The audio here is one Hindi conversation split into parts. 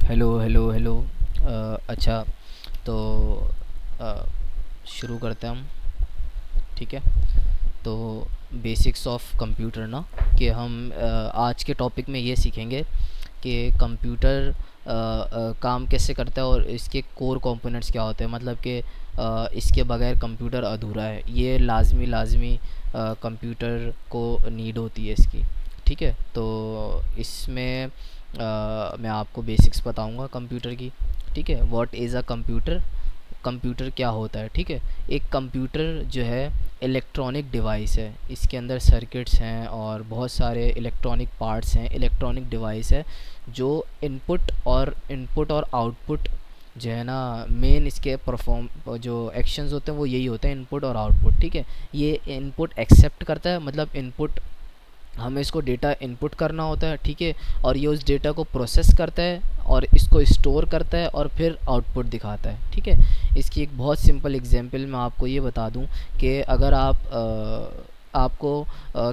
Hello hello hello. अच्छा, तो अ, शुरू करते हैं हम। ठीक है। तो बेसिक्स ऑफ कंप्यूटर ना, कि हम आज के टॉपिक में ये सीखेंगे कि कंप्यूटर काम कैसे करता है और इसके कोर कंपोनेंट्स क्या होते हैं। मतलब कि इसके बगैर कंप्यूटर अधूरा है, ये लाजमी लाजमी कंप्यूटर को नीड होती है इसकी। ठीक है। तो इसमें मैं आपको बेसिक्स बताऊंगा कंप्यूटर की। ठीक है। What is a computer, computer क्या होता है। ठीक है। एक कंप्यूटर जो है इलेक्ट्रॉनिक डिवाइस है, इसके अंदर सर्किट्स हैं और बहुत सारे इलेक्ट्रॉनिक पार्ट्स हैं, इलेक्ट्रॉनिक डिवाइस है जो इनपुट और आउटपुट जो है ना, मेन इसके परफॉर्म जो एक्शंस होते हैं वो यही होते हैं, इनपुट और आउटपुट। ठीक है। ये इनपुट एक्सेप्ट करता है, मतलब इनपुट हमें इसको डेटा इनपुट करना होता है। ठीक है। और ये उस डेटा को प्रोसेस करता है और इसको स्टोर करता है और फिर आउटपुट दिखाता है। ठीक है। इसकी एक बहुत सिंपल एग्जांपल मैं आपको ये बता दूं कि अगर आपको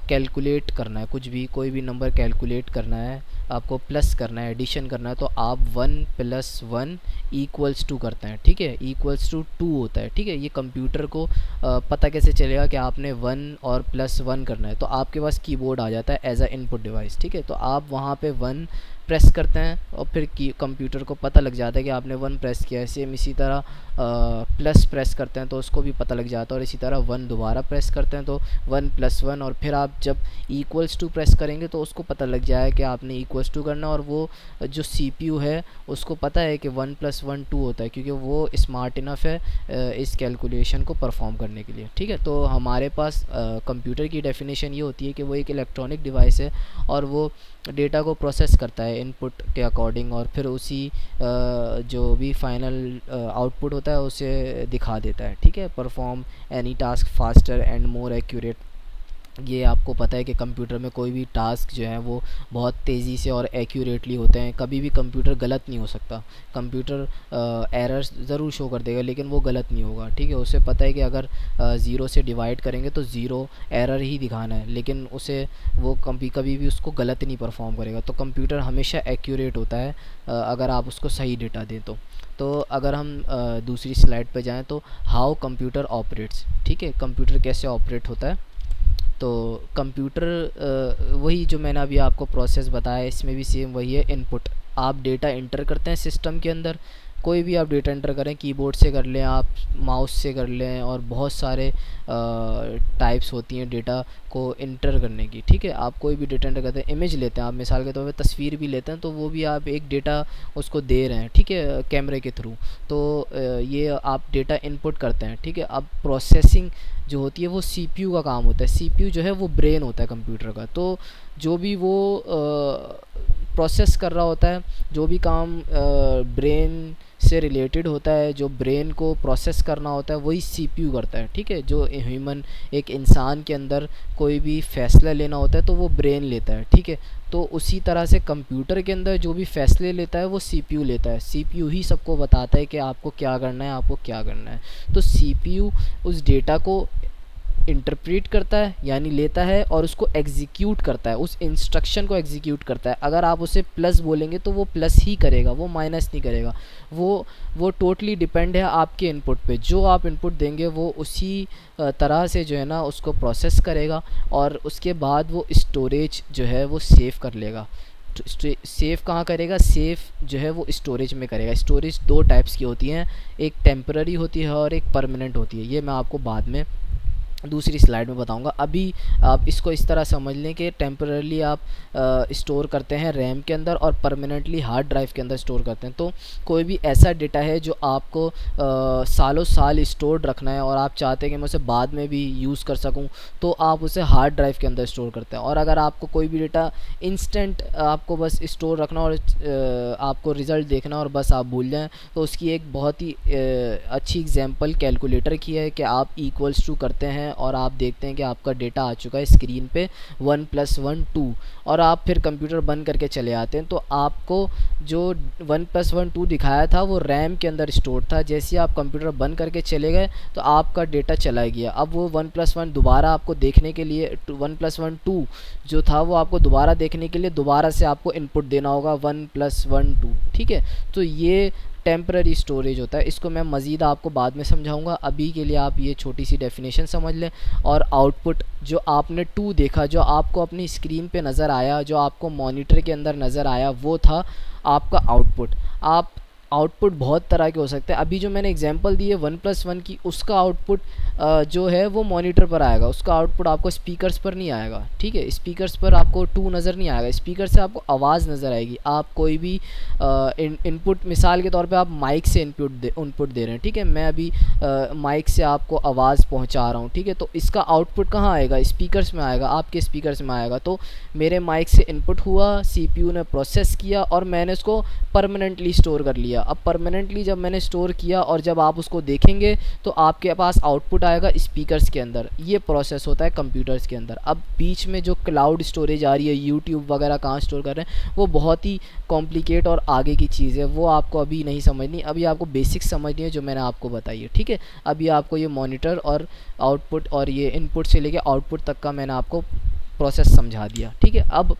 कैलकुलेट करना है, कुछ भी कोई भी नंबर कैलकुलेट करना है, आपको प्लस करना है, एडिशन करना है, तो आप 1 + 1 इक्वल्स टू करते हैं। ठीक है। इक्वल्स टू 2 होता है। ठीक है। ये कंप्यूटर को पता कैसे चलेगा कि आपने 1 और +1 करना है, तो आपके पास कीबोर्ड आ जाता है एज अ इनपुट डिवाइस। ठीक है। तो आप वहाँ पे 1 प्रेस करते हैं और फिर की कंप्यूटर को पता लग जाता है कि आपने 1 प्रेस किया है। सेम इसी तरह प्लस प्रेस करते हैं तो उसको भी पता लग जाता है, और इसी तरह 1 दोबारा प्रेस करते हैं तो 1 + 1, और फिर आप जब इक्वल्स टू प्रेस करेंगे तो उसको पता लग जाए कि आपने इक्वल्स टू करना, और वो जो सीपीयू है उसको पता है कि 1 + 1 2 होता है, क्योंकि वो स्मार्ट इनफ है इस कैलकुलेशन को परफॉर्म करने के लिए। ठीक है। तो हमारे पास कंप्यूटर की डेफिनेशन ये होती है कि वो एक इलेक्ट्रॉनिक डिवाइस है और वो डेटा को प्रोसेस करता है इनपुट के अकॉर्डिंग, और फिर उसी जो भी फाइनल आउटपुट होता है उसे दिखा देता है। ठीक है। Perform any task faster and more accurate. ये आपको पता है कि कंप्यूटर में कोई भी टास्क जो है वो बहुत तेज़ी से और एक्यूरेटली होते हैं, कभी भी कंप्यूटर गलत नहीं हो सकता। कंप्यूटर एरर्स ज़रूर शो कर देगा लेकिन वो गलत नहीं होगा। ठीक है। उसे पता है कि अगर 0 से डिवाइड करेंगे तो 0 एरर ही दिखाना है, लेकिन उसे वो कभी कभी भी उसको गलत नहीं परफॉर्म करेगा। तो कंप्यूटर हमेशा एक्यूरेट होता है अगर आप उसको सही डेटा दें तो अगर हम दूसरी स्लाइड पर जाएँ तो हाउ कंप्यूटर ऑपरेट्स। ठीक है। कंप्यूटर कैसे ऑपरेट होता है। तो कंप्यूटर वही जो मैंने अभी आपको प्रोसेस बताया, इसमें भी सेम वही है। इनपुट, आप डेटा इंटर करते हैं सिस्टम के अंदर, कोई भी आप डेटा इंटर करें, कीबोर्ड से कर लें, आप माउस से कर लें, और बहुत सारे टाइप्स होती हैं डेटा को इंटर करने की। ठीक है। आप कोई भी डेटा इंटर करते हैं, इमेज लेते हैं आप, मिसाल के तौर पे तस्वीर भी लेते हैं, तो वो भी आप एक डेटा उसको दे रहे हैं। ठीक है। कैमरे के थ्रू, तो ये आप डेटा इनपुट करते हैं। ठीक है। अब प्रोसेसिंग जो होती है वो सीपीयू का काम होता है। सीपीयू जो है वो ब्रेन होता है कंप्यूटर का, तो जो भी वो प्रोसेस कर रहा होता है, जो भी काम ब्रेन से रिलेटेड होता है, जो ब्रेन को प्रोसेस करना होता है, वही सीपीयू करता है। ठीक है। जो ह्यूमन, एक इंसान के अंदर कोई भी फैसला लेना होता है तो वो ब्रेन लेता है। ठीक है। तो उसी तरह से कंप्यूटर के अंदर जो भी फैसले लेता है वो सीपीयू लेता है। सीपीयू ही सबको बताता है कि आपको क्या करना है, आपको क्या करना है। तो सीपीयू उस डेटा को इंटरप्रेट करता है, यानी लेता है और उसको एग्जीक्यूट करता है, उस इंस्ट्रक्शन को एग्जीक्यूट करता है। अगर आप उसे प्लस बोलेंगे तो वो प्लस ही करेगा, वो माइनस नहीं करेगा। वो टोटली डिपेंड है आपके इनपुट पे। जो आप इनपुट देंगे वो उसी तरह से जो है ना उसको प्रोसेस करेगा, और उसके बाद वो स्टोरेज जो है वो सेव कर लेगा। सेव कहाँ करेगा, सेव जो है वो स्टोरेज में करेगा। स्टोरेज दो टाइप्स की होती हैं, एक टेम्पररी होती है और एक परमानेंट होती है। ये मैं आपको बाद में दूसरी स्लाइड में बताऊंगा। अभी आप इसको इस तरह समझ लें कि टेम्परली आप स्टोर करते हैं रैम के अंदर और परमानेंटली हार्ड ड्राइव के अंदर स्टोर करते हैं। तो कोई भी ऐसा डेटा है जो आपको सालों साल स्टोर रखना है और आप चाहते हैं कि मैं उसे बाद में भी यूज़ कर सकूं, तो आप उसे हार्ड ड्राइव के अंदर स्टोर करते हैं। और अगर आपको कोई भी डेटा इंस्टेंट आपको बस स्टोर रखना और आपको रिज़ल्ट देखना और बस आप भूल जाएं, तो उसकी एक बहुत ही अच्छी एग्जांपल कैलकुलेटर की है कि आप इक्वल्स टू करते हैं और आप देखते हैं कि आपका डेटा आ चुका है स्क्रीन पे 1 + 1 2, और आप फिर कंप्यूटर बंद करके चले आते हैं। तो आपको जो 1+1 2 दिखाया था वो रैम के अंदर स्टोर था। जैसे ही आप कंप्यूटर बंद करके चले गए तो आपका डेटा चला गया। अब वो 1+1 दोबारा आपको देखने के लिए 1+1 2 जो था वो आपको दोबारा देखने के लिए दोबारा से आपको इनपुट देना होगा 1+1 2, ठीक है। तो ये टेम्पररी स्टोरेज होता है। इसको मैं मज़ीद आपको बाद में समझाऊंगा, अभी के लिए आप ये छोटी सी डेफिनेशन समझ लें। और आउटपुट जो आपने 2 देखा, जो आपको अपनी स्क्रीन पे नज़र आया, जो आपको मॉनिटर के अंदर नज़र आया, वो था आपका आउटपुट। आप आउटपुट बहुत तरह के हो सकते हैं। अभी जो मैंने एग्जांपल दी है 1+1 की, उसका आउटपुट जो है वो मॉनिटर पर आएगा, उसका आउटपुट आपको स्पीकर्स पर नहीं आएगा, ठीक है। स्पीकर्स पर आपको 2 नज़र नहीं आएगा, स्पीकर से आपको आवाज़ नज़र आएगी। आप कोई भी इनपुट, मिसाल के तौर पे आप माइक से इनपुट दे रहे हैं, ठीक है। मैं अभी माइक से आपको आवाज़ पहुंचा रहा हूं, ठीक है। तो इसका आउटपुट कहाँ आएगा? स्पीकर्स में आएगा, आपके स्पीकर्स में आएगा। तो मेरे माइक से इनपुट हुआ, सीपीयू ने प्रोसेस किया और मैंने उसको परमानेंटली स्टोर कर लिया। अब परमानेंटली जब मैंने स्टोर किया और जब आप उसको देखेंगे तो आपके पास आउटपुट आएगा स्पीकर्स के अंदर। ये प्रोसेस होता है कंप्यूटर्स के अंदर। अब बीच में जो क्लाउड स्टोरेज आ रही है, यूट्यूब वगैरह कहाँ स्टोर कर रहे हैं, वो बहुत ही कॉम्प्लिकेट और आगे की चीज़ है, वो आपको अभी नहीं समझनी। अभी आपको बेसिक्स समझनी है जो मैंने आपको बताई है, ठीक है। अभी आपको ये मॉनिटर और आउटपुट और ये इनपुट से लेके आउटपुट तक का मैंने आपको प्रोसेस समझा दिया, ठीक है। अब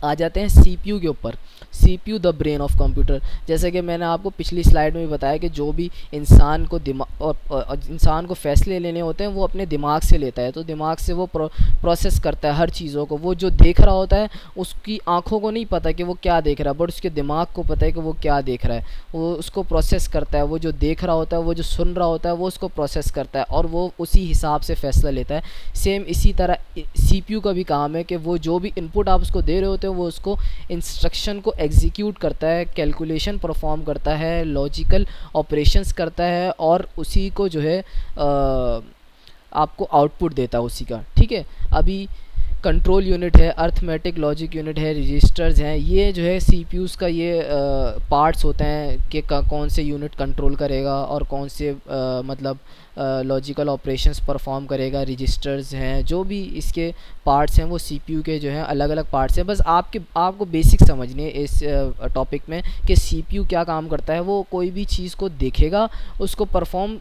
आ जाते हैं सीपीयू के ऊपर। CPU the brain of computer. जैसे कि मैंने आपको पिछली स्लाइड में भी बताया कि जो भी इंसान को इंसान को फैसले लेने होते हैं वो अपने दिमाग से लेता है। तो दिमाग से वो प्रोसेस करता है हर चीज़ों को। वो जो देख रहा होता है उसकी आंखों को नहीं पता कि वो क्या देख रहा है, बट उसके दिमाग को पता है कि वो क्या देख रहा है। वो उसको प्रोसेस करता है। वो जो देख रहा होता है, वो जो सुन रहा होता है, वो उसको प्रोसेस करता है और वो उसी हिसाब से फैसला लेता है। सेम इसी तरह सीपीयू का भी काम है कि वो जो भी इनपुट आप उसको दे रहे होते हैं वो उसको इंस्ट्रक्शन को एग्जीक्यूट करता है, कैलकुलेशन परफॉर्म करता है, लॉजिकल ऑपरेशंस करता है और उसी को जो है आपको आउटपुट देता है उसी का, ठीक है। अभी कंट्रोल यूनिट है, अर्थमेटिक लॉजिक यूनिट है, रजिस्टर्स हैं। ये जो है सीपीयूज़ का ये पार्ट्स होते हैं कि कौन से यूनिट कंट्रोल करेगा और कौन से मतलब लॉजिकल ऑपरेशंस परफॉर्म करेगा। रजिस्टर्स हैं, जो भी इसके पार्ट्स हैं वो सीपीयू के जो हैं अलग अलग पार्ट्स हैं। बस आपको बेसिक समझनी है इस टॉपिक में कि सीपीयू क्या काम करता है। वो कोई भी चीज़ को देखेगा, उसको परफॉर्म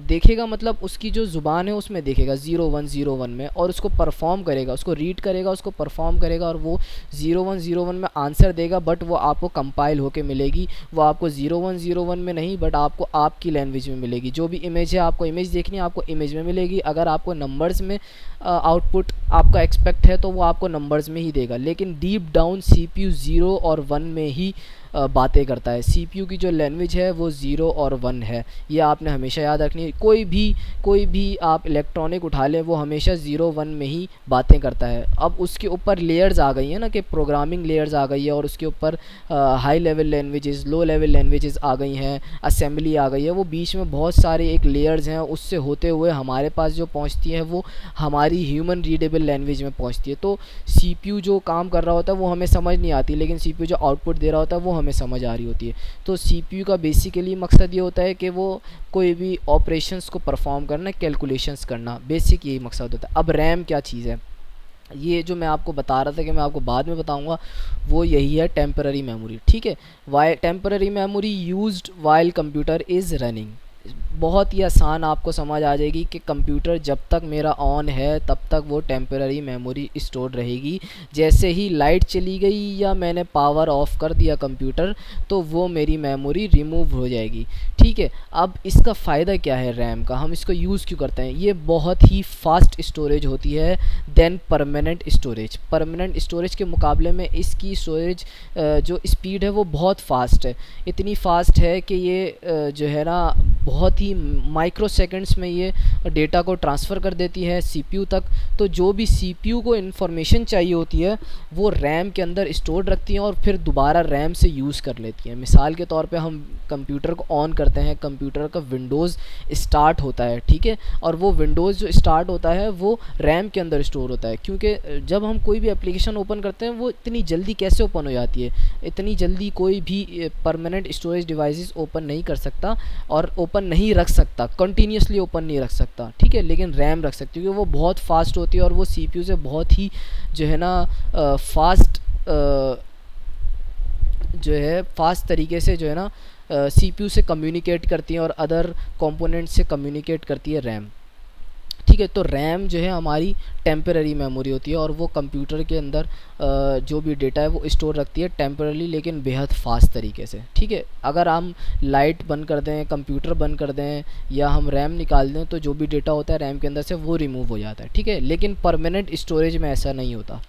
देखेगा, मतलब उसकी जो ज़ुबान है उसमें देखेगा 0101 में, और उसको परफॉर्म करेगा, उसको रीड करेगा, उसको परफॉर्म करेगा और वो 0101 में आंसर देगा। बट वो आपको कंपाइल होके मिलेगी, वो आपको 0101 में नहीं बट आपको आपकी लैंग्वेज में मिलेगी। जो भी इमेज है, आपको इमेज देखनी है, आपको इमेज में मिलेगी। अगर आपको नंबर्स में आउटपुट आपका एक्सपेक्ट है तो वो आपको नंबर्स में ही देगा। लेकिन डीप डाउन सीपीयू 0 और 1 में ही बातें करता है। सीपीयू की जो लैंग्वेज है वो 0 और 1 है, ये आपने हमेशा याद रखनी है। कोई भी आप इलेक्ट्रॉनिक उठा लें वो हमेशा 0 1 में ही बातें करता है। अब उसके ऊपर लेयर्स आ गई हैं ना, कि प्रोग्रामिंग लेयर्स आ गई है और उसके ऊपर high level languages, low level languages आ गई हैं, असेंबली आ गई है। वो बीच में बहुत सारे एक लेयर्स हैं, उससे होते हुए हमारे पास जो पहुंचती है वो हमारी ह्यूमन रीडेबल लैंग्वेज में पहुंचती है। तो सीपीयू जो काम कर रहा होता है वो हमें समझ नहीं आती, लेकिन सीपीयू जो आउटपुट दे रहा होता है वो हमें समझ आ रही होती है। तो सीपीयू का बेसिकली मकसद ये होता है कि वो कोई भी ऑपरेशंस को परफॉर्म करना, कैलकुलेशंस करना, बेसिक यही मकसद होता है। अब रैम क्या चीज़ है, ये जो मैं आपको बता रहा था कि मैं आपको बाद में बताऊंगा, वो यही है टेम्पररी मेमोरी, ठीक है। Why temporary memory used while computer is running. बहुत ही आसान आपको समझ आ जाएगी कि कंप्यूटर जब तक मेरा ऑन है तब तक वो टेम्पररी मेमोरी स्टोर रहेगी। जैसे ही लाइट चली गई या मैंने पावर ऑफ कर दिया कंप्यूटर तो वो मेरी मेमोरी रिमूव हो जाएगी, ठीक है। अब इसका फ़ायदा क्या है रैम का, हम इसको यूज़ क्यों करते हैं? ये बहुत ही फास्ट स्टोरेज होती है than permanent storage. Permanent storage के मुकाबले में इसकी स्टोरेज जो स्पीड है वो बहुत फास्ट है। इतनी फास्ट है कि ये जो है ना बहुत ही माइक्रो सेकंड्स में ये डेटा को ट्रांसफ़र कर देती है सीपीयू तक। तो जो भी सीपीयू को इन्फॉर्मेशन चाहिए होती है वो रैम के अंदर स्टोर रखती हैं और फिर दोबारा रैम से यूज़ कर लेती हैं। मिसाल के तौर पे हम कंप्यूटर को ऑन करते हैं, कंप्यूटर का विंडोज़ स्टार्ट होता है, ठीक है, और वो विंडोज़ जो स्टार्ट होता है वो रैम के अंदर स्टोर होता है। क्योंकि जब हम कोई भी एप्लीकेशन ओपन करते हैं वो इतनी जल्दी कैसे ओपन हो जाती है, इतनी जल्दी कोई भी परमानेंट स्टोरेज डिवाइसेस ओपन नहीं कर सकता और ओपन नहीं रख सकता, कंटिन्यूसली ओपन नहीं रख सकता, ठीक है। लेकिन रैम रख सकती है क्योंकि वो बहुत फास्ट होती है और वो सीपीयू से बहुत ही जो है ना फास्ट जो है फास्ट तरीके से जो है ना सीपीयू से कम्युनिकेट करती है और अदर कंपोनेंट से कम्युनिकेट करती है रैम। ठीक है, तो रैम जो है हमारी टेम्पररी मेमोरी होती है और वो कंप्यूटर के अंदर जो भी डेटा है वो स्टोर रखती है टेम्पररी लेकिन बेहद फास्ट तरीके से। ठीक है, अगर हम लाइट बंद कर दें, कंप्यूटर बंद कर दें या हम रैम निकाल दें तो जो भी डेटा होता है रैम के अंदर से वो रिमूव हो जाता है। ठीक है, लेकिन परमानेंट स्टोरेज में ऐसा नहीं होता।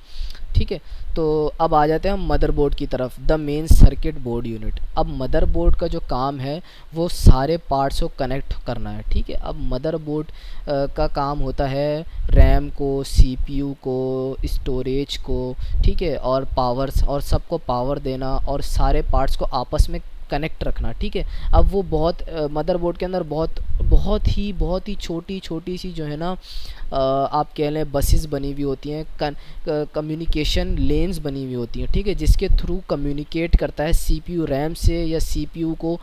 ठीक है, तो अब आ जाते हैं हम मदरबोर्ड की तरफ, the main circuit board unit. अब मदरबोर्ड का जो काम है वो सारे पार्ट्स को कनेक्ट करना है। ठीक है, अब मदरबोर्ड का काम होता है रैम को, सीपीयू को, स्टोरेज को, ठीक है, और पावर्स और सबको पावर देना और सारे पार्ट्स को आपस में कनेक्ट रखना। ठीक है, अब वो बहुत मदरबोर्ड के अंदर बहुत ही छोटी छोटी सी जो है ना आप कह लें बसेस बनी हुई होती हैं, कम्युनिकेशन लेन्स बनी हुई होती हैं। ठीक है, जिसके थ्रू कम्युनिकेट करता है सीपीयू रैम से, या सीपीयू को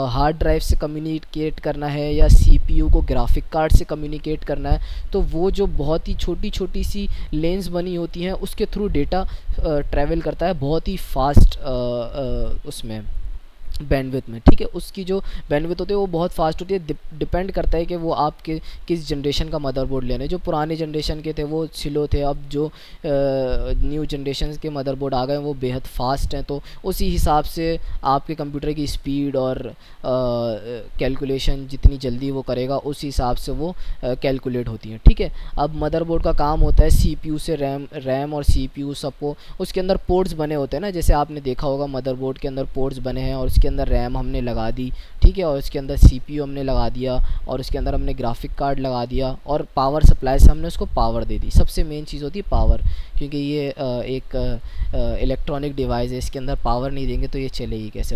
हार्ड ड्राइव से कम्युनिकेट करना है, या सीपीयू को ग्राफिक कार्ड से कम्युनिकेट करना है। तो वो जो बहुत ही छोटी छोटी सी लेंस बनी होती हैं उसके थ्रू डेटा ट्रैवल करता है बहुत ही फास्ट उसमें बैंडविथ में। ठीक है, उसकी जो बैंडविथ होती है वो बहुत फास्ट होती है। डिपेंड करता है कि वो आपके किस जनरेशन का मदरबोर्ड लेने हैं। जो पुराने जनरेशन के थे वो स्लो थे, अब जो न्यू जनरेशन के मदरबोर्ड आ गए वो बेहद फास्ट हैं। तो उसी हिसाब से आपके कंप्यूटर की स्पीड और कैलकुलेशन जितनी जल्दी वो करेगा उस हिसाब से वो कैलकुलेट होती हैं। ठीक है, अब मदरबोर्ड का काम होता है सीपीयू से रैम और सीपीयू सबको, उसके अंदर पोर्ट्स बने होते हैं ना, जैसे आपने देखा होगा मदरबोर्ड के अंदर पोर्ट्स बने हैं और उसके अंदर रैम हमने लगा दी। ठीक है, और उसके अंदर सीपीयू हमने लगा दिया और उसके अंदर हमने ग्राफिक कार्ड लगा दिया और पावर सप्लाई से हमने उसको पावर दे दी। सबसे मेन चीज़ होती है पावर, क्योंकि ये एक इलेक्ट्रॉनिक डिवाइस है, इसके अंदर पावर नहीं देंगे तो ये चलेगी कैसे।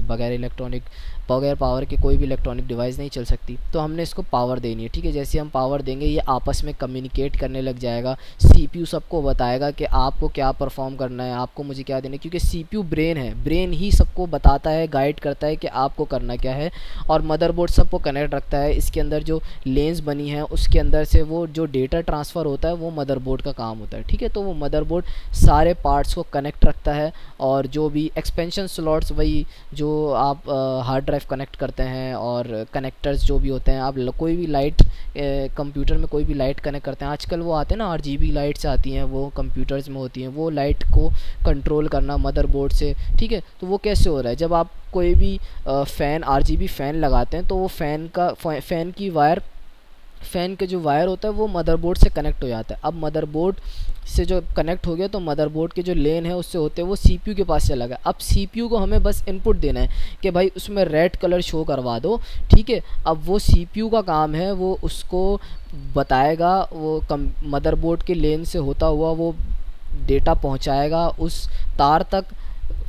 बगैर पावर के कोई भी इलेक्ट्रॉनिक डिवाइस नहीं चल सकती। तो हमने इसको पावर देनी है। ठीक है, जैसे हम पावर देंगे ये आपस में कम्युनिकेट करने लग जाएगा। सीपीयू सबको बताएगा कि आपको क्या परफॉर्म करना है, आपको मुझे क्या देना है, क्योंकि सीपीयू ब्रेन है, ब्रेन ही सबको बताता है, गाइड करता है कि आपको करना क्या है। और मदरबोर्ड सबको कनेक्ट रखता है। इसके अंदर जो लेंस बनी है उसके अंदर से वो जो डेटा ट्रांसफ़र होता है वो मदरबोर्ड का काम होता है। ठीक है, तो वो मदरबोर्ड सारे पार्ट्स को कनेक्ट रखता है और जो भी एक्सपेंशन स्लॉट्स, वही जो आप हार्ड ड्राइव कनेक्ट करते हैं और कनेक्टर्स जो भी होते हैं, आप कोई भी लाइट कंप्यूटर में कोई भी लाइट कनेक्ट करते हैं, आजकल वो आते हैं ना आरजीबी लाइट्स आती हैं, वो कंप्यूटर्स में होती हैं, वो लाइट को कंट्रोल करना मदरबोर्ड से। ठीक है, तो वो कैसे हो रहा है, जब आप कोई भी फ़ैन आरजीबी फ़ैन लगाते हैं तो वो फ़ैन के जो वायर होता है वो मदरबोर्ड से कनेक्ट हो जाता है। अब मदरबोर्ड से जो कनेक्ट हो गया तो मदरबोर्ड के जो लेन है उससे होते वो सीपीयू के पास चला गया। अब सीपीयू को हमें बस इनपुट देना है कि भाई उसमें रेड कलर शो करवा दो। ठीक है, अब वो सीपीयू का काम है, वो उसको बताएगा, वो मदरबोर्ड के लेन से होता हुआ वो डेटा पहुंचाएगा उस तार तक,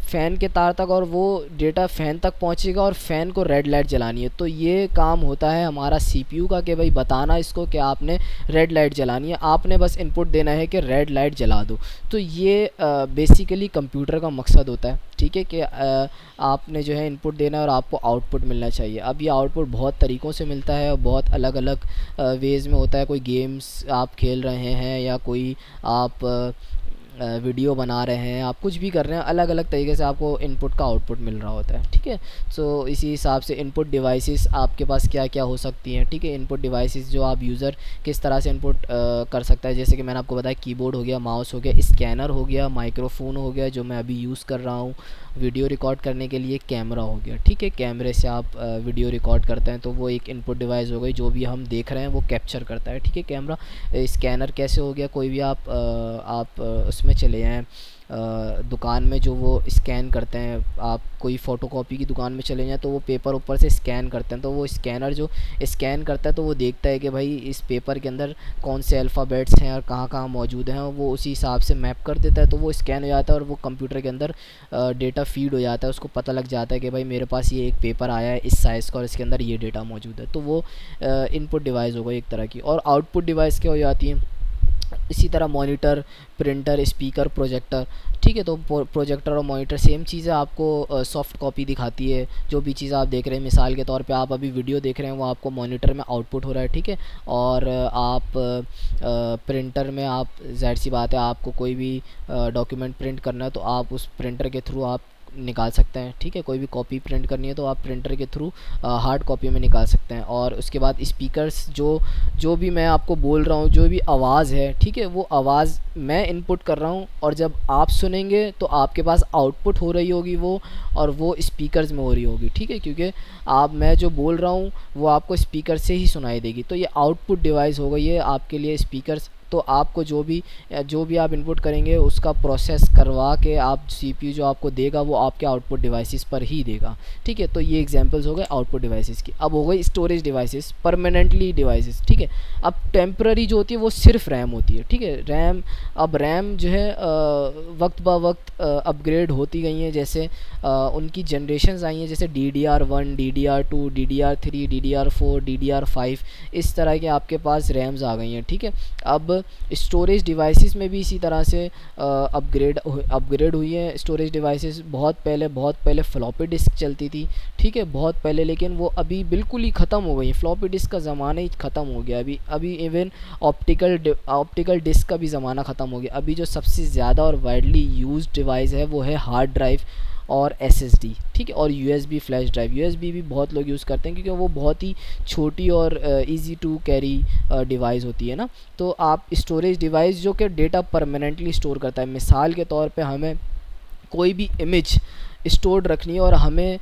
फ़ैन के तार तक, और वो डेटा फ़ैन तक पहुंचेगा और फ़ैन को रेड लाइट जलानी है। तो ये काम होता है हमारा सीपीयू का कि भाई बताना इसको कि आपने रेड लाइट जलानी है, आपने बस इनपुट देना है कि रेड लाइट जला दो। तो ये बेसिकली कंप्यूटर का मकसद होता है। ठीक है, कि आपने जो है इनपुट देना है और आपको आउटपुट मिलना चाहिए। अब ये आउटपुट बहुत तरीक़ों से मिलता है और बहुत अलग अलग वेज़ में होता है। कोई गेम्स आप खेल रहे हैं या कोई आप वीडियो बना रहे हैं, आप कुछ भी कर रहे हैं, अलग अलग तरीके से आपको इनपुट का आउटपुट मिल रहा होता है। ठीक है, सो इसी हिसाब से इनपुट डिवाइसेस आपके पास क्या क्या हो सकती हैं। ठीक है, इनपुट डिवाइसेस जो आप यूज़र किस तरह से इनपुट कर सकता है, जैसे कि मैंने आपको बताया कीबोर्ड हो गया, माउस हो गया, स्कैनर हो गया, माइक्रोफोन हो गया जो मैं अभी यूज़ कर रहा हूँ, वीडियो रिकॉर्ड करने के लिए कैमरा हो गया। ठीक है, कैमरे से आप वीडियो रिकॉर्ड करते हैं तो वो एक इनपुट डिवाइस हो गई, जो भी हम देख रहे हैं वो कैप्चर करता है। ठीक है, कैमरा। स्कैनर कैसे हो गया, कोई भी आप उसमें चले जाएँ दुकान में जो वो स्कैन करते हैं, आप कोई फ़ोटोकॉपी की दुकान में चले जाएँ तो वो पेपर ऊपर से स्कैन करते हैं, तो वो स्कैनर जो स्कैन करता है तो वो देखता है कि भाई इस पेपर के अंदर कौन से अल्फ़ाबेट्स हैं और कहाँ कहाँ मौजूद हैं, और वो उसी हिसाब से मैप कर देता है। तो वो स्कैन हो जाता है और वो कंप्यूटर के अंदर डेटा फ़ीड हो जाता है, उसको पता लग जाता है कि भाई मेरे पास ये एक पेपर आया है इस साइज़ का और इसके अंदर ये डेटा मौजूद है। तो वो इनपुट डिवाइस हो गई एक तरह की। और आउटपुट डिवाइस क्या हो जाती है, इसी तरह मॉनिटर, प्रिंटर, स्पीकर, प्रोजेक्टर। ठीक है, तो प्रोजेक्टर और मॉनिटर सेम चीज़ है, आपको सॉफ्ट कॉपी दिखाती है जो भी चीज़ आप देख रहे हैं। मिसाल के तौर पे आप अभी वीडियो देख रहे हैं वो आपको मॉनिटर में आउटपुट हो रहा है। ठीक है, और आप प्रिंटर में आप, ज़ाहिर सी बात है, आपको कोई भी डॉक्यूमेंट प्रिंट करना है तो आप उस प्रिंटर के थ्रू आप निकाल सकते हैं, ठीक है। कोई भी कॉपी प्रिंट करनी है तो आप प्रिंटर के थ्रू हार्ड कॉपी में निकाल सकते हैं। और उसके बाद स्पीकर्स, जो जो भी मैं आपको बोल रहा हूँ, जो भी आवाज़ है, ठीक है, वो आवाज़ मैं इनपुट कर रहा हूँ, और जब आप सुनेंगे तो आपके पास आउटपुट हो रही होगी वो, और वो स्पीकर्स में हो रही होगी, ठीक है, क्योंकि आप, मैं जो बोल रहा हूँ वो आपको स्पीकर से ही सुनाई देगी। तो ये आउटपुट डिवाइस होगा ये आपके लिए स्पीकर्स। तो आपको जो भी आप इनपुट करेंगे उसका प्रोसेस करवा के आप सीपीयू जो आपको देगा वो आपके आउटपुट डिवाइसेस पर ही देगा, ठीक है। तो ये एग्जांपल्स हो गए आउटपुट डिवाइसेस की। अब हो गई स्टोरेज डिवाइसेस, परमानेंटली डिवाइसेस, ठीक है। अब टेम्पररी जो होती है वो सिर्फ रैम होती है, ठीक है। रैम, अब रैम जो है वक्त ब वक्त अपग्रेड होती गई हैं, जैसे उनकी जनरेशन्स आई हैं, जैसे DDR1, DDR2, DDR3, DDR4, DDR5, इस तरह के आपके पास रैम्स आ गई हैं, ठीक है। अब स्टोरेज डिवाइसेस में भी इसी तरह से अपग्रेड हुई है स्टोरेज डिवाइसेस। बहुत पहले फ्लॉपी डिस्क चलती थी, ठीक है, बहुत पहले, लेकिन वो अभी बिल्कुल ही ख़त्म हो गई। फ्लॉपी डिस्क का ज़माना ही ख़त्म हो गया। अभी इवन ऑप्टिकल डिस्क का भी ज़माना ख़त्म हो गया। अभी जो सबसे ज़्यादा और वाइडली यूज्ड डिवाइस है वो है हार्ड ड्राइव और SSD, ठीक है, और USB फ्लैश ड्राइव। USB भी बहुत लोग यूज़ करते हैं क्योंकि वो बहुत ही छोटी और इजी टू कैरी डिवाइस होती है ना। तो आप स्टोरेज डिवाइस जो कि डेटा परमानेंटली स्टोर करता है, मिसाल के तौर पे हमें कोई भी इमेज स्टोर्ड रखनी है और हमें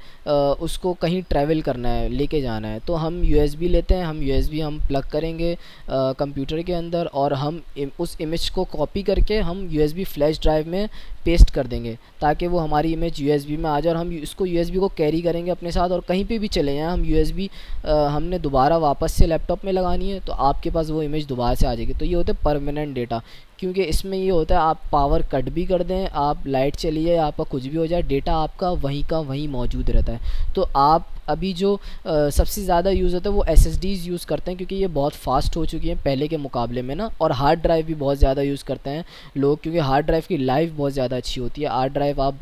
उसको कहीं ट्रैवल करना है, लेके जाना है, तो हम USB लेते हैं। हम प्लग करेंगे कंप्यूटर के अंदर, और हम उस इमेज को कॉपी करके हम USB फ्लैश ड्राइव में पेस्ट कर देंगे, ताकि वो हमारी इमेज USB में आ जाए, और हम इसको USB को कैरी करेंगे अपने साथ, और कहीं पे भी चले जाएँ हम USB हमने दोबारा वापस से लैपटॉप में लगानी है तो आपके पास वो इमेज दोबारा से आ जाएगी। तो ये होता है परमानेंट डेटा, क्योंकि इसमें ये होता है आप पावर कट भी कर दें, आप लाइट चली जाए, आपका कुछ भी हो जाए, डेटा आपका वहीं का वहीं मौजूद रहता है। तो आप अभी जो सबसे ज़्यादा यूज़ होता है वो SSDs यूज़ करते हैं, क्योंकि ये बहुत फास्ट हो चुकी हैं पहले के मुकाबले में ना। और हार्ड ड्राइव भी बहुत ज़्यादा यूज़ करते हैं लोग, क्योंकि हार्ड ड्राइव की लाइफ बहुत ज़्यादा अच्छी होती है। हार्ड ड्राइव आप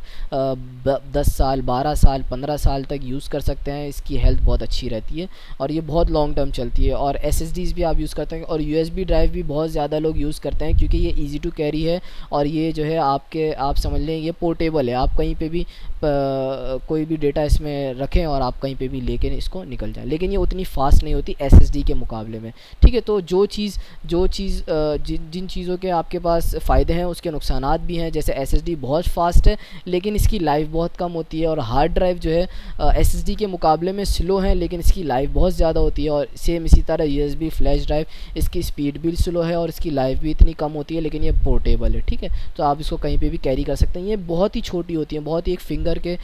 10 साल, 12 साल, 15 साल तक यूज़ कर सकते हैं, इसकी हेल्थ बहुत अच्छी रहती है और ये बहुत लॉन्ग टर्म चलती है। और SSDs भी आप यूज़ करते हैं, और USB ड्राइव भी बहुत ज़्यादा लोग यूज़ करते हैं, क्योंकि ये ईज़ी टू कैरी है, और ये जो है आप समझ लें ये पोर्टेबल है। आप कहीं पे भी कोई भी डेटा इसमें रखें और आप कहीं पे भी लेके इसको निकल जाए, लेकिन ये उतनी फास्ट नहीं होती SSD के मुकाबले में, ठीक है। तो जो चीज़ जिन चीज़ों के आपके पास फ़ायदे हैं उसके नुकसानात भी हैं। जैसे SSD बहुत फास्ट है लेकिन इसकी लाइफ बहुत कम होती है, और हार्ड ड्राइव जो है SSD के मुकाबले में स्लो है लेकिन इसकी लाइफ बहुत ज़्यादा होती है। और सेम इसी तरह USB फ्लैश ड्राइव, इसकी स्पीड भी स्लो है और इसकी लाइफ भी इतनी कम होती है, लेकिन ये पोर्टेबल है, ठीक है। तो आप इसको कहीं पे भी कैरी कर सकते हैं। ये बहुत ही छोटी होती है, बहुत ही एक फिंगर के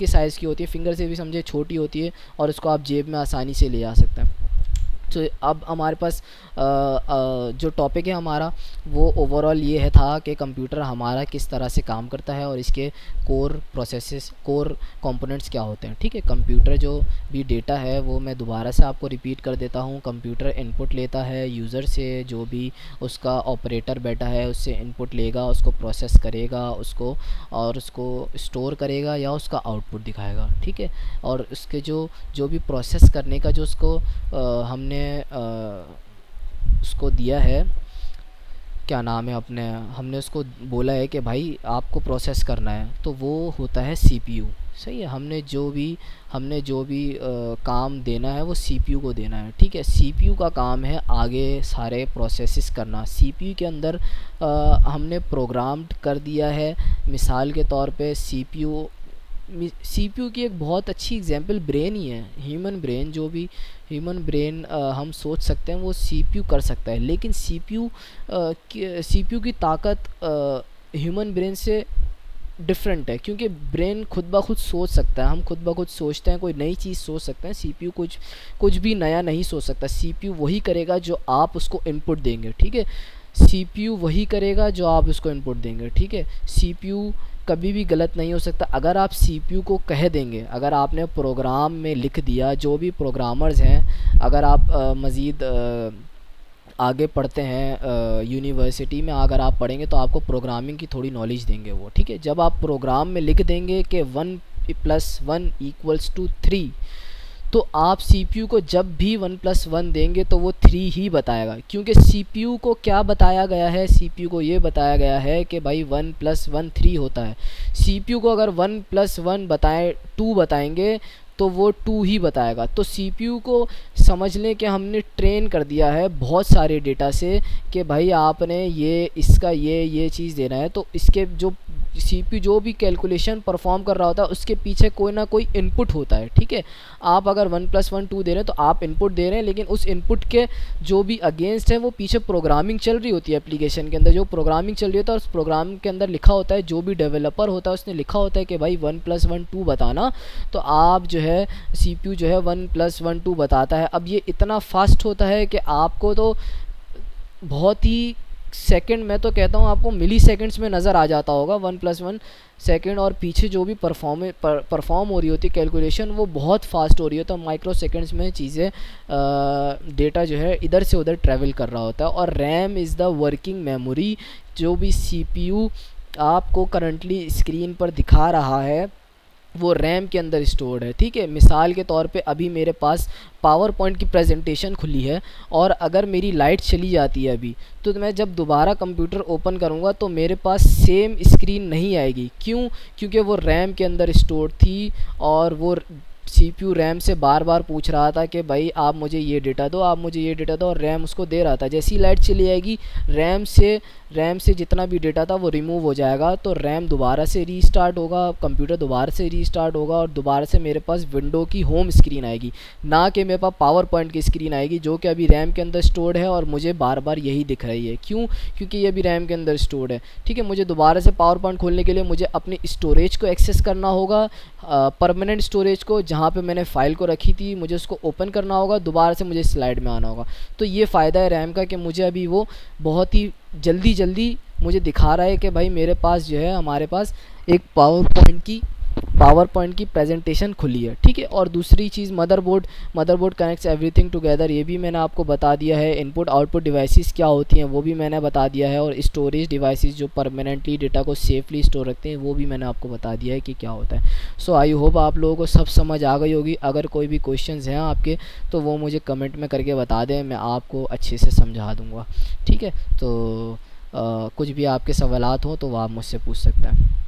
साइज़ की होती है, फिंगर से भी समझे छोटी होती है, और इसको आप जेब में आसानी से ले जा सकते हैं। तो अब हमारे पास जो टॉपिक है हमारा वो ओवरऑल ये है था कि कंप्यूटर हमारा किस तरह से काम करता है और इसके कोर कंपोनेंट्स क्या होते हैं, ठीक है। कंप्यूटर जो भी डेटा है वो मैं दोबारा से आपको रिपीट कर देता हूँ। कंप्यूटर इनपुट लेता है यूज़र से, जो भी उसका ऑपरेटर बैठा है उससे इनपुट लेगा, उसको प्रोसेस करेगा, उसको स्टोर करेगा या उसका आउटपुट दिखाएगा, ठीक है। और उसके जो भी प्रोसेस करने का जो उसको हमने उसको दिया है, क्या नाम है, हमने उसको बोला है कि भाई आपको प्रोसेस करना है, तो वो होता है CPU, सही है। हमने जो भी काम देना है वो CPU को देना है, ठीक है। CPU का काम है आगे सारे प्रोसेसेस करना। CPU के अंदर हमने प्रोग्राम्ड कर दिया है। मिसाल के तौर पे CPU की एक बहुत अच्छी एग्जांपल ब्रेन ही है। ह्यूमन ब्रेन हम सोच सकते हैं वो CPU कर सकता है, लेकिन CPU की ताकत ह्यूमन ब्रेन से डिफरेंट है, क्योंकि ब्रेन खुद ब खुद सोच सकता है। हम खुद ब खुद सोचते हैं, कोई नई चीज़ सोच सकते हैं। CPU कुछ भी नया नहीं सोच सकता। CPU वही करेगा जो आप उसको इनपुट देंगे, ठीक है। CPU वही करेगा जो आप उसको इनपुट देंगे, ठीक है। CPU कभी भी गलत नहीं हो सकता। अगर आप CPU को कह देंगे, अगर आपने प्रोग्राम में लिख दिया, जो भी प्रोग्रामर्स हैं, अगर आप मज़ीद आगे पढ़ते हैं यूनिवर्सिटी में अगर आप पढ़ेंगे तो आपको प्रोग्रामिंग की थोड़ी नॉलेज देंगे वो, ठीक है। जब आप प्रोग्राम में लिख देंगे कि 1 + 1 = 3, तो आप CPU को जब भी 1+1 देंगे तो वो 3 ही बताएगा, क्योंकि CPU को क्या बताया गया है, CPU को ये बताया गया है कि भाई 1+1 3 होता है। CPU को अगर 1+1 बताएं 2 बताएंगे तो वो 2 ही बताएगा। तो CPU को समझ लें कि हमने ट्रेन कर दिया है बहुत सारे डेटा से कि भाई आपने ये इसका ये चीज़ देना है, तो इसके जो CPU जो भी कैलकुलेशन परफॉर्म कर रहा होता है उसके पीछे कोई ना कोई इनपुट होता है, ठीक है। आप अगर 1+1 2 दे रहे हैं तो आप इनपुट दे रहे हैं, लेकिन उस इनपुट के जो भी अगेंस्ट है वो पीछे प्रोग्रामिंग चल रही होती है। एप्लीकेशन के अंदर जो प्रोग्रामिंग चल रही होता है उस प्रोग्राम के अंदर लिखा होता है, जो भी डेवलपर होता है उसने लिखा होता है कि भाई 1+1 2 बताना, तो आप जो है CPU जो है 1+1 2 बताता है। अब ये इतना फास्ट होता है कि आपको तो बहुत ही सेकंड, मैं तो कहता हूँ आपको मिली सेकंड्स में नज़र आ जाता होगा 1+1 सेकंड, और पीछे जो भी परफॉर्म हो रही होती है कैलकुलेशन वो बहुत फास्ट हो रही होता है। माइक्रो सेकंड्स में चीज़ें डेटा जो है इधर से उधर ट्रैवल कर रहा होता है। और RAM is the working memory, जो भी CPU आपको करंटली स्क्रीन पर दिखा रहा है वो रैम के अंदर स्टोर्ड है, ठीक है। मिसाल के तौर पे अभी मेरे पास पावर पॉइंट की प्रेजेंटेशन खुली है और अगर मेरी लाइट चली जाती है अभी, तो मैं जब दोबारा कंप्यूटर ओपन करूँगा तो मेरे पास सेम स्क्रीन नहीं आएगी। क्यों? क्योंकि वो रैम के अंदर स्टोर थी और वो CPU रैम से बार बार पूछ रहा था कि भाई आप मुझे ये डेटा दो, आप मुझे ये डेटा दो, और रैम उसको दे रहा था। जैसी लाइट चली आएगी रैम से जितना भी डेटा था वो रिमूव हो जाएगा, तो रैम दोबारा से रीस्टार्ट होगा, कंप्यूटर दोबारा से रीस्टार्ट होगा और दोबारा से मेरे पास विंडो की होम स्क्रीन आएगी, ना कि मेरे पास पावर पॉइंट की स्क्रीन आएगी जो कि अभी रैम के अंदर स्टोर्ड है और मुझे बार बार यही दिख रही है। क्यों? क्योंकि ये अभी रैम के अंदर स्टोर्ड है, ठीक है। मुझे दोबारा से पावर पॉइंट खोलने के लिए मुझे अपनी स्टोरेज को एक्सेस करना होगा, परमानेंट स्टोरेज को, जहाँ पे मैंने फ़ाइल को रखी थी मुझे उसको ओपन करना होगा, दोबारा से मुझे स्लाइड में आना होगा। तो ये फ़ायदा है रैम का कि मुझे अभी वो बहुत ही जल्दी मुझे दिखा रहा है कि भाई मेरे पास जो है, हमारे पास एक पावर पॉइंट की प्रेजेंटेशन खुली है, ठीक है। और दूसरी चीज़ मदरबोर्ड कनेक्ट्स एवरीथिंग टुगेदर, ये भी मैंने आपको बता दिया है। इनपुट आउटपुट डिवाइसेस क्या होती हैं वो भी मैंने बता दिया है, और स्टोरेज डिवाइसेस जो परमानेंटली डेटा को सेफली स्टोर रखते हैं वो भी मैंने आपको बता दिया है कि क्या होता है। सो आई होप आप लोगों को सब समझ आ गई होगी। अगर कोई भी क्वेश्चंस हैं आपके तो वो मुझे कमेंट में करके बता दें, मैं आपको अच्छे से समझा दूँगा, ठीक है। तो कुछ भी आपके सवालात हों तो वो आप मुझसे पूछ सकते हैं।